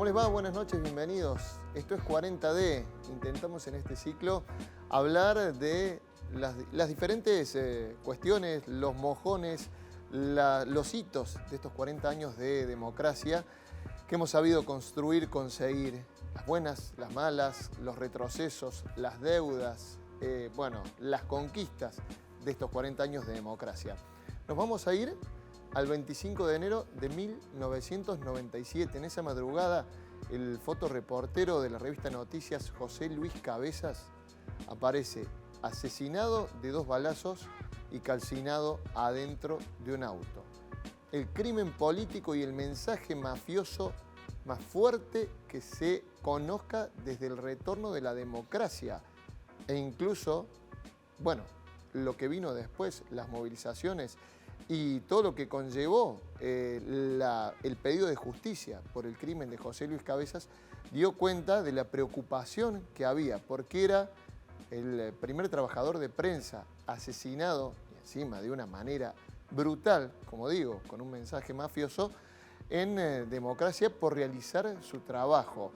¿Cómo les va? Buenas noches, bienvenidos. Esto es 40D. Intentamos en este ciclo hablar de las diferentes cuestiones, los mojones, los hitos de estos 40 años de democracia que hemos sabido construir, conseguir. Las buenas, las malas, los retrocesos, las deudas, las conquistas de estos 40 años de democracia. Nos vamos a ir al 25 de enero de 1997. En esa madrugada, el fotoreportero de la revista Noticias, José Luis Cabezas, aparece asesinado de 2 balazos y calcinado adentro de un auto. El crimen político y el mensaje mafioso más fuerte que se conozca desde el retorno de la democracia. E incluso, lo que vino después, las movilizaciones y todo lo que conllevó el pedido de justicia por el crimen de José Luis Cabezas, dio cuenta de la preocupación que había, porque era el primer trabajador de prensa asesinado, y encima de una manera brutal, como digo, con un mensaje mafioso, en democracia por realizar su trabajo.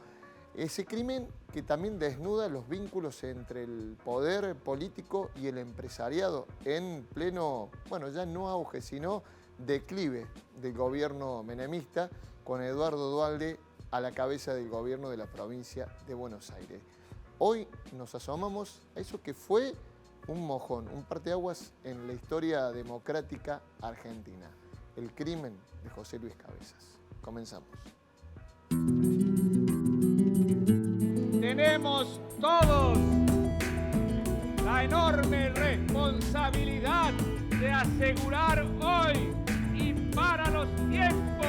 Ese crimen que también desnuda los vínculos entre el poder político y el empresariado en pleno, ya no auge, sino declive del gobierno menemista, con Eduardo Duhalde a la cabeza del gobierno de la provincia de Buenos Aires. Hoy nos asomamos a eso que fue un mojón, un parteaguas en la historia democrática argentina. El crimen de José Luis Cabezas. Comenzamos. Tenemos todos la enorme responsabilidad de asegurar hoy y para los tiempos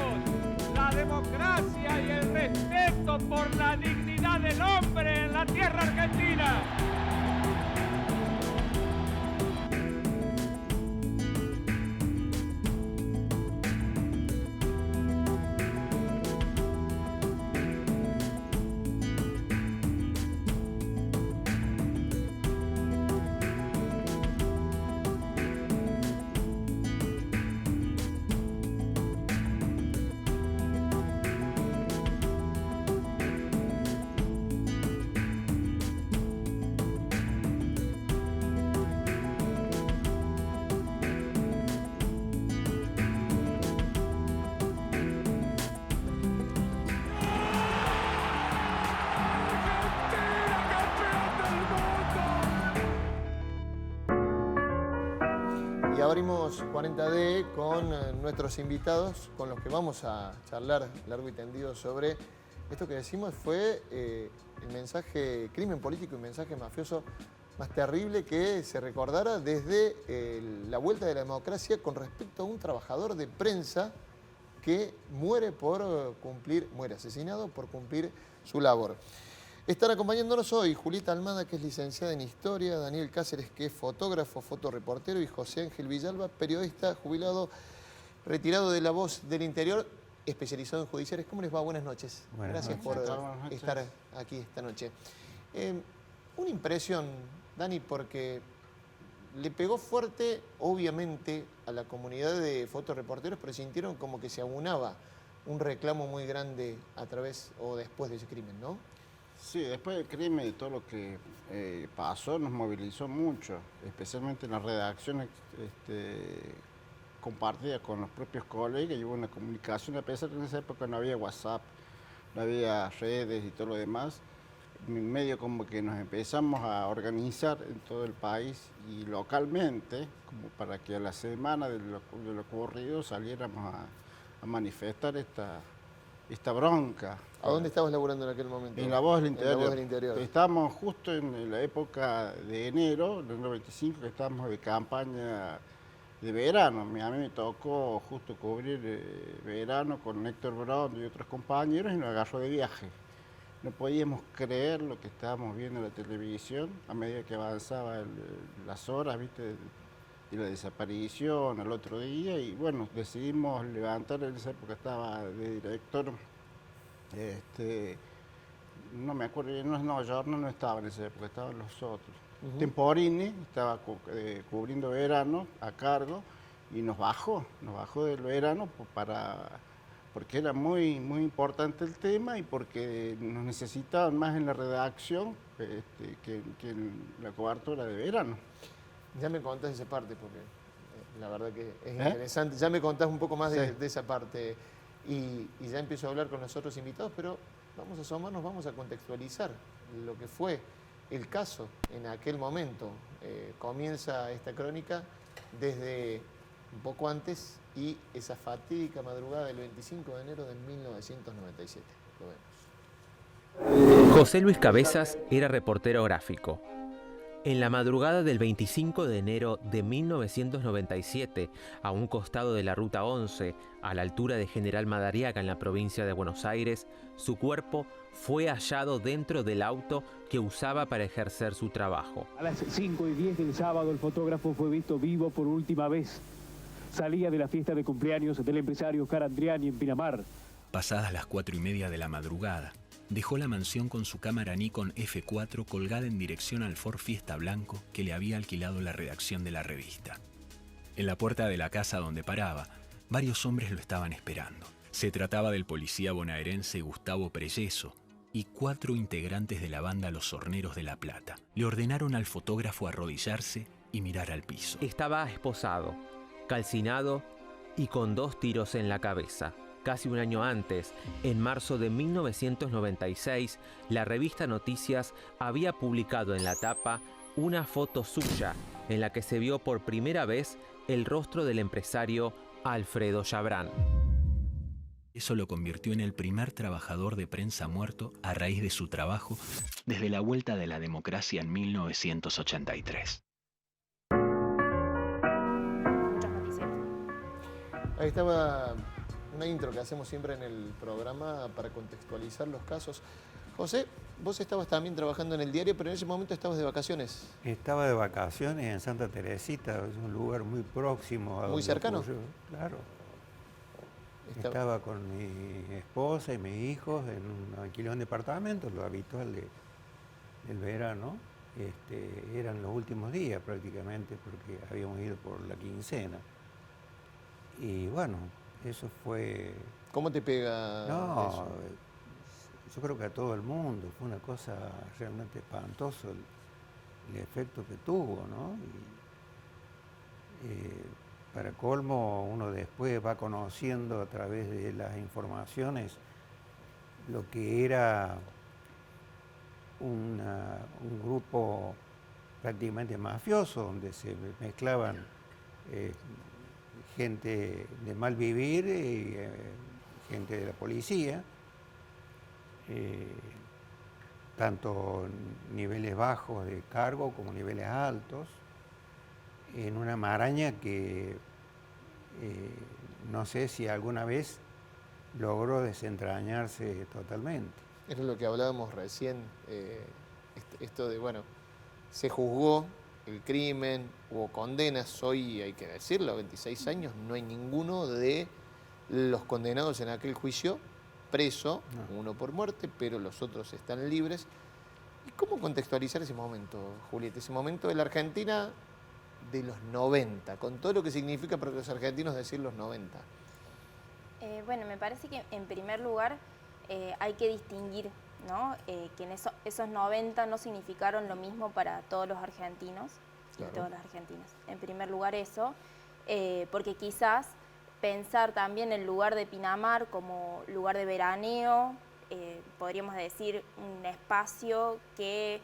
la democracia y el respeto por la dignidad del hombre en la tierra argentina. Y abrimos 40D con nuestros invitados, con los que vamos a charlar largo y tendido sobre esto que decimos fue el mensaje, crimen político y mensaje mafioso más terrible que se recordara desde la vuelta de la democracia con respecto a un trabajador de prensa que muere asesinado por cumplir su labor. Están acompañándonos hoy Julieta Almada, que es licenciada en Historia, Daniel Cáceres, que es fotógrafo, fotoreportero, y José Ángel Villalba, periodista, jubilado, retirado de La Voz del Interior, especializado en judiciales. ¿Cómo les va? Buenas noches. Gracias por estar aquí esta noche. Una impresión, Dani, porque le pegó fuerte, obviamente, a la comunidad de fotoreporteros, pero sintieron como que se aunaba un reclamo muy grande a través o después de ese crimen, ¿no? Sí, después del crimen y todo lo que pasó nos movilizó mucho, especialmente en las redacciones compartidas con los propios colegas, y hubo una comunicación, a pesar de que en esa época no había WhatsApp, no había redes y todo lo demás. En medio como que nos empezamos a organizar en todo el país y localmente, como para que a la semana de lo ocurrido saliéramos a manifestar esta bronca. ¿A dónde estabas laburando en aquel momento? En La Voz del Interior. En La Voz del Interior. Estábamos justo en la época de enero del 95, que estábamos de campaña de verano. A mí me tocó justo cubrir verano con Héctor Brown y otros compañeros, y nos agarró de viaje. No podíamos creer lo que estábamos viendo en la televisión a medida que avanzaban las horas, ¿viste?, de la desaparición al otro día, y bueno, decidimos levantar. En esa época estaba de director, no me acuerdo, no estaba en esa época, estaban los otros. Temporini estaba cubriendo verano a cargo, y nos bajó del verano para porque era muy importante el tema y porque nos necesitaban más en la redacción que en la cobertura de verano. Ya me contás esa parte, porque la verdad que es interesante. Ya me contás un poco más de esa parte y ya empiezo a hablar con los otros invitados, pero vamos a asomarnos, vamos a contextualizar lo que fue el caso en aquel momento. Comienza esta crónica desde un poco antes y esa fatídica madrugada del 25 de enero de 1997. Lo vemos. José Luis Cabezas era reportero gráfico. En la madrugada del 25 de enero de 1997, a un costado de la Ruta 11, a la altura de General Madariaga en la provincia de Buenos Aires, su cuerpo fue hallado dentro del auto que usaba para ejercer su trabajo. A las 5:10 del sábado, el fotógrafo fue visto vivo por última vez. Salía de la fiesta de cumpleaños del empresario Oscar Andriani en Pinamar. Pasadas las 4:30 de la madrugada, dejó la mansión con su cámara Nikon F4 colgada en dirección al Ford Fiesta blanco que le había alquilado la redacción de la revista. En la puerta de la casa donde paraba, varios hombres lo estaban esperando. Se trataba del policía bonaerense Gustavo Preyeso y 4 integrantes de la banda Los Horneros de La Plata. Le ordenaron al fotógrafo arrodillarse y mirar al piso. Estaba esposado, calcinado y con 2 tiros en la cabeza. Casi un año antes, en marzo de 1996, la revista Noticias había publicado en la tapa una foto suya en la que se vio por primera vez el rostro del empresario Alfredo Chabrán. Eso lo convirtió en el primer trabajador de prensa muerto a raíz de su trabajo desde la vuelta de la democracia en 1983. Ahí estaba una intro que hacemos siempre en el programa para contextualizar los casos. José, vos estabas también trabajando en el diario, pero en ese momento estabas de vacaciones. Estaba de vacaciones en Santa Teresita, es un lugar muy próximo. ¿Muy cercano? Claro. Estaba con mi esposa y mis hijos en un alquilé un departamento, lo habitual del verano. Eran los últimos días prácticamente porque habíamos ido por la quincena. Y bueno, eso fue... ¿Cómo te pega eso? Yo creo que a todo el mundo fue una cosa realmente espantosa el efecto que tuvo, ¿no? Para colmo, uno después va conociendo a través de las informaciones lo que era un grupo prácticamente mafioso, donde se mezclaban gente de mal vivir y gente de la policía, tanto niveles bajos de cargo como niveles altos, en una maraña que no sé si alguna vez logró desentrañarse totalmente. Eso es lo que hablábamos recién, esto de, bueno, se juzgó el crimen, hubo condenas, hoy hay que decirlo, 26 años, no hay ninguno de los condenados en aquel juicio preso, uno por muerte, pero los otros están libres. ¿Y cómo contextualizar ese momento, Julieta? Ese momento de la Argentina de los 90, con todo lo que significa para los argentinos decir los 90. Bueno, me parece que en primer lugar hay que distinguir, ¿no? Que en esos 90 no significaron lo mismo para todos los argentinos y todas las argentinas. En primer lugar eso, porque quizás pensar también el lugar de Pinamar como lugar de veraneo, podríamos decir un espacio que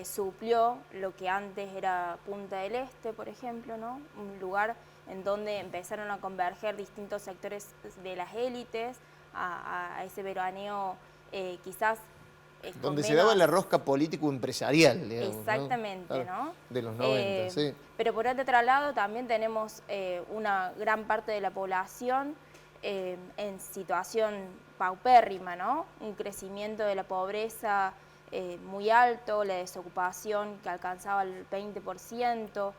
suplió lo que antes era Punta del Este, por ejemplo, ¿no? Un lugar en donde empezaron a converger distintos sectores de las élites a ese veraneo quizás... donde se daba la rosca político-empresarial, digamos. Exactamente, ¿no? De los 90, sí. Pero por otro lado también tenemos una gran parte de la población en situación paupérrima, ¿no? Un crecimiento de la pobreza muy alto, la desocupación que alcanzaba el 20%.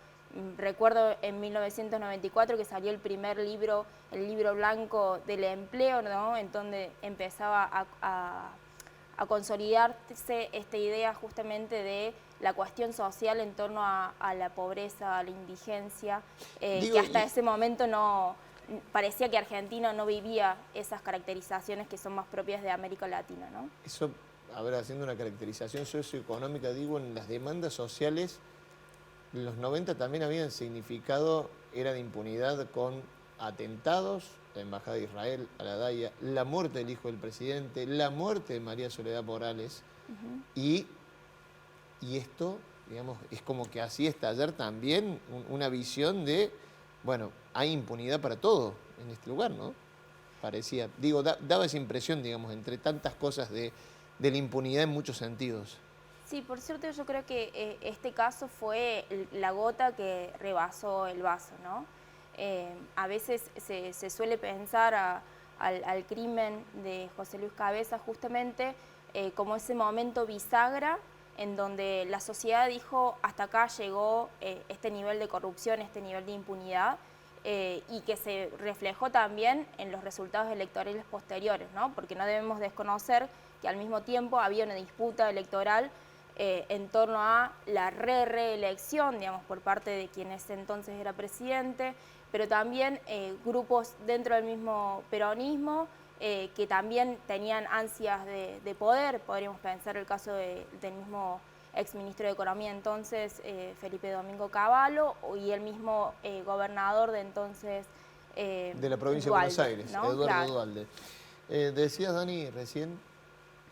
Recuerdo en 1994 que salió el primer libro, el libro blanco del empleo, ¿no? En donde empezaba a consolidarse esta idea justamente de la cuestión social en torno a la pobreza, a la indigencia, que hasta ese momento no parecía que Argentina no vivía esas caracterizaciones que son más propias de América Latina, ¿no? Eso, a ver, haciendo una caracterización socioeconómica, digo, en las demandas sociales, en los 90 también habían significado, era de impunidad con atentados, la Embajada de Israel a la Daya, la muerte del hijo del presidente, la muerte de María Soledad Morales, y esto, digamos, es como que hacía estallar también una visión de, bueno, hay impunidad para todo en este lugar, ¿no? Parecía, digo, daba esa impresión, digamos, entre tantas cosas de la impunidad en muchos sentidos. Sí, por cierto, yo creo que este caso fue la gota que rebasó el vaso, ¿no? A veces se suele pensar al crimen de José Luis Cabeza justamente como ese momento bisagra en donde la sociedad dijo hasta acá llegó este nivel de corrupción, este nivel de impunidad, y que se reflejó también en los resultados electorales posteriores, ¿no? Porque no debemos desconocer que al mismo tiempo había una disputa electoral en torno a la reelección, digamos, por parte de quien ese entonces era presidente, pero también grupos dentro del mismo peronismo que también tenían ansias de poder. Podríamos pensar el caso del mismo exministro de Economía entonces, Felipe Domingo Cavallo, y el mismo gobernador de entonces, de la provincia de Buenos Aires, ¿no? Eduardo Duhalde. Decías, Dani, recién,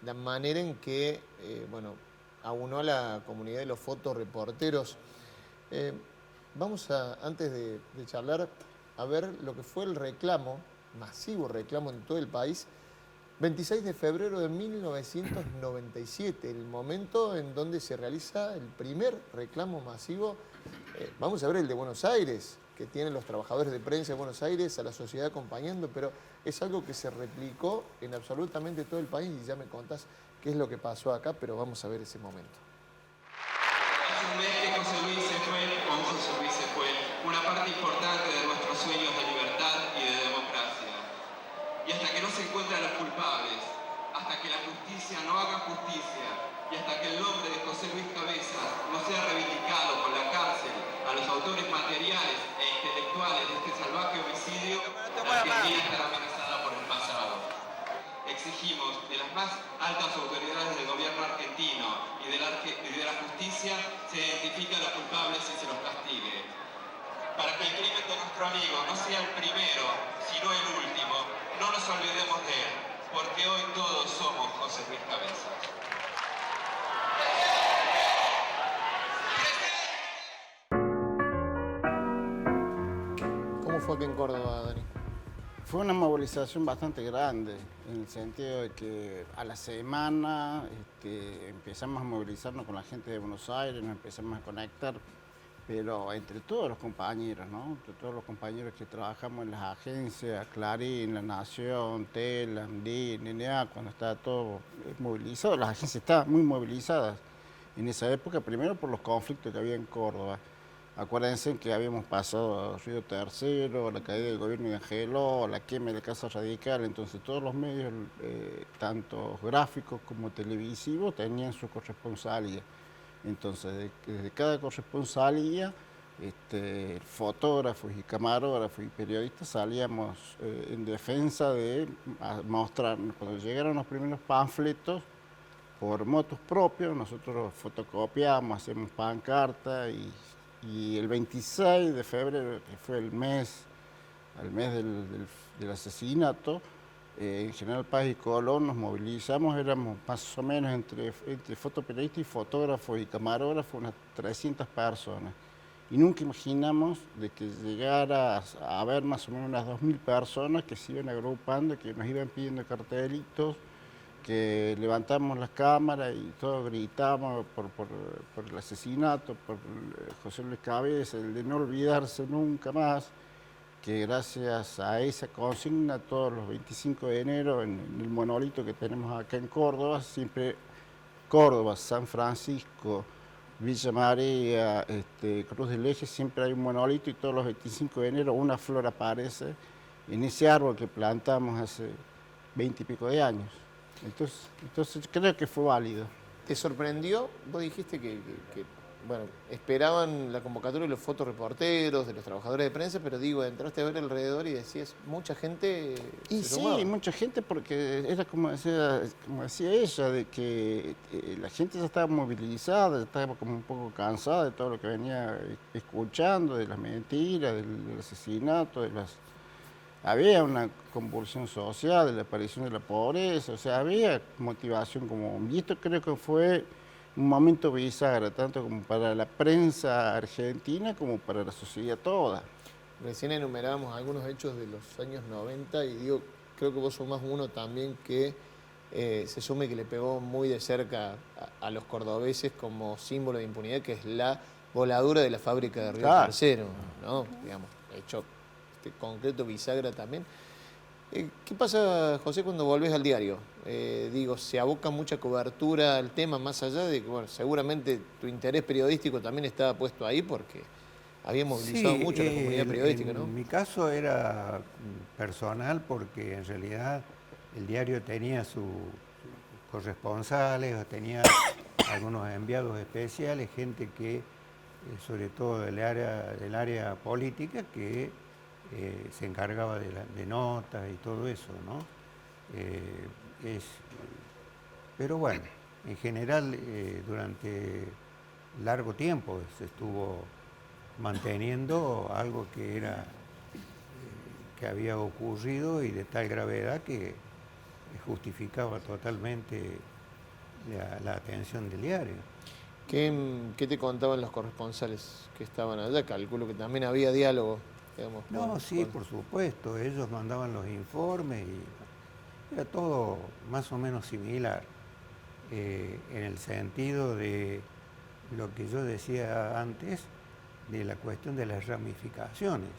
la manera en que, bueno, aunó a la comunidad de los fotoreporteros. Vamos a, antes de charlar, a ver lo que fue el reclamo, masivo reclamo en todo el país, 26 de febrero de 1997, el momento en donde se realiza el primer reclamo masivo. Vamos a ver el de Buenos Aires, que tienen los trabajadores de prensa de Buenos Aires, a la sociedad acompañando, pero es algo que se replicó en absolutamente todo el país y ya me contás qué es lo que pasó acá, pero vamos a ver ese momento. Hace un mes que José Luis se fue, una parte importante de nuestros sueños de libertad y de democracia. Y hasta que no se encuentran los culpables, hasta que la justicia no haga justicia, y hasta que el nombre de José Luis Cabeza no sea reivindicado con la cárcel a los autores materiales e intelectuales de este salvaje homicidio, la Argentina estará amenazada por el pasado. Exigimos de las más altas autoridades del gobierno argentino y de la justicia se identifiquen a los culpables y se los castigue. Para que el crimen de nuestro amigo no sea el primero, sino el último, no nos olvidemos de él, porque hoy todos somos José Luis Cabeza. ¿Cómo fue aquí en Córdoba, Dani? Fue una movilización bastante grande, en el sentido de que a la semana empezamos a movilizarnos con la gente de Buenos Aires, nos empezamos a conectar, pero entre todos los compañeros, ¿no? Entre todos los compañeros que trabajamos en las agencias, Clarín, La Nación, TEL, ANDI, NNA, cuando estaba todo movilizado, las agencias estaban muy movilizadas en esa época, primero por los conflictos que había en Córdoba. Acuérdense que habíamos pasado a Río Tercero, la caída del gobierno de Angeló, la quema de la Casa Radical, entonces todos los medios, tanto gráficos como televisivos, tenían su corresponsalía. Entonces, desde cada corresponsalía, fotógrafos y camarógrafos y periodistas salíamos en defensa de mostrarnos. Cuando llegaron los primeros panfletos, por motos propios, nosotros fotocopiamos, hacemos pancarta y el 26 de febrero, que fue el mes del asesinato, en General Paz y Colón nos movilizamos, éramos más o menos entre fotoperiodistas y fotógrafos y camarógrafos unas 300 personas. Y nunca imaginamos de que llegara a haber más o menos unas 2.000 personas que se iban agrupando, que nos iban pidiendo cartelitos, que levantamos las cámaras y todos gritábamos por el asesinato, por José Luis Cabeza, el de no olvidarse nunca más, que gracias a esa consigna todos los 25 de enero en el monolito que tenemos acá en Córdoba, siempre Córdoba, San Francisco, Villa María, Cruz del Eje, siempre hay un monolito y todos los 25 de enero una flor aparece en ese árbol que plantamos hace 20 y pico de años. Entonces creo que fue válido. ¿Te sorprendió? Vos dijiste que bueno, esperaban la convocatoria de los fotoreporteros, de los trabajadores de prensa, pero digo, entraste a ver alrededor y decías, mucha gente y se sí, sumaba. mucha gente, porque era como decía ella, de que la gente ya estaba movilizada, ya estaba como un poco cansada de todo lo que venía escuchando, de las mentiras, del asesinato, había una convulsión social, de la aparición de la pobreza, o sea, había motivación como, y esto creo que fue un momento bisagra, tanto como para la prensa argentina como para la sociedad toda. Recién enumerábamos algunos hechos de los años 90 y digo, creo que vos sumás uno también que se sume que le pegó muy de cerca a los cordobeses como símbolo de impunidad, que es la voladura de la fábrica de Río Tercero, ¿no? Digamos, hecho concreto bisagra también. ¿Qué pasa, José, cuando volvés al diario? Digo, se aboca mucha cobertura al tema, más allá de que, bueno, seguramente tu interés periodístico también estaba puesto ahí porque había movilizado mucho a la comunidad periodística, ¿no? En mi caso era personal porque en realidad el diario tenía sus corresponsales, tenía algunos enviados especiales, gente que, sobre todo del área política, que se encargaba de notas y todo eso, ¿no? Pero bueno, en general durante largo tiempo se estuvo manteniendo algo que había ocurrido y de tal gravedad que justificaba totalmente la atención del diario. ¿Qué te contaban los corresponsales que estaban allá? Calculo que también había diálogo. Digamos, sí, por supuesto, ellos mandaban los informes y era todo más o menos similar, en el sentido de lo que yo decía antes, de la cuestión de las ramificaciones,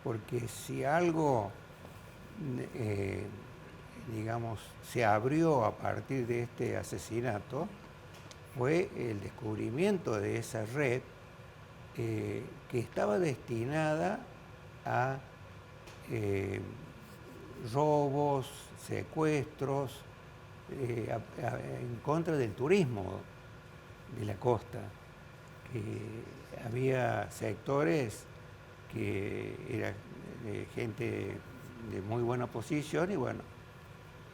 porque si algo, digamos, se abrió a partir de este asesinato, fue el descubrimiento de esa red que estaba destinada a robos, secuestros, en contra del turismo de la costa. Había sectores que era gente de muy buena posición y bueno,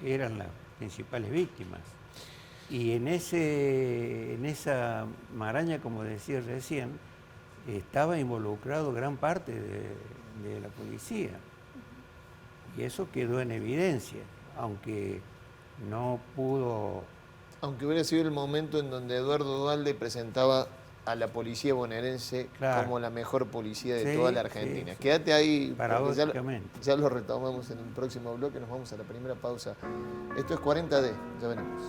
eran las principales víctimas. Y en esa maraña, como decía recién, estaba involucrado gran parte de la policía. Y eso quedó en evidencia, aunque no pudo... Aunque hubiera sido el momento en donde Eduardo Duhalde presentaba a la policía bonaerense como la mejor policía de toda la Argentina. Sí. Quédate ahí, porque ya lo retomamos en el próximo bloque, nos vamos a la primera pausa. Esto es 40D, ya venimos.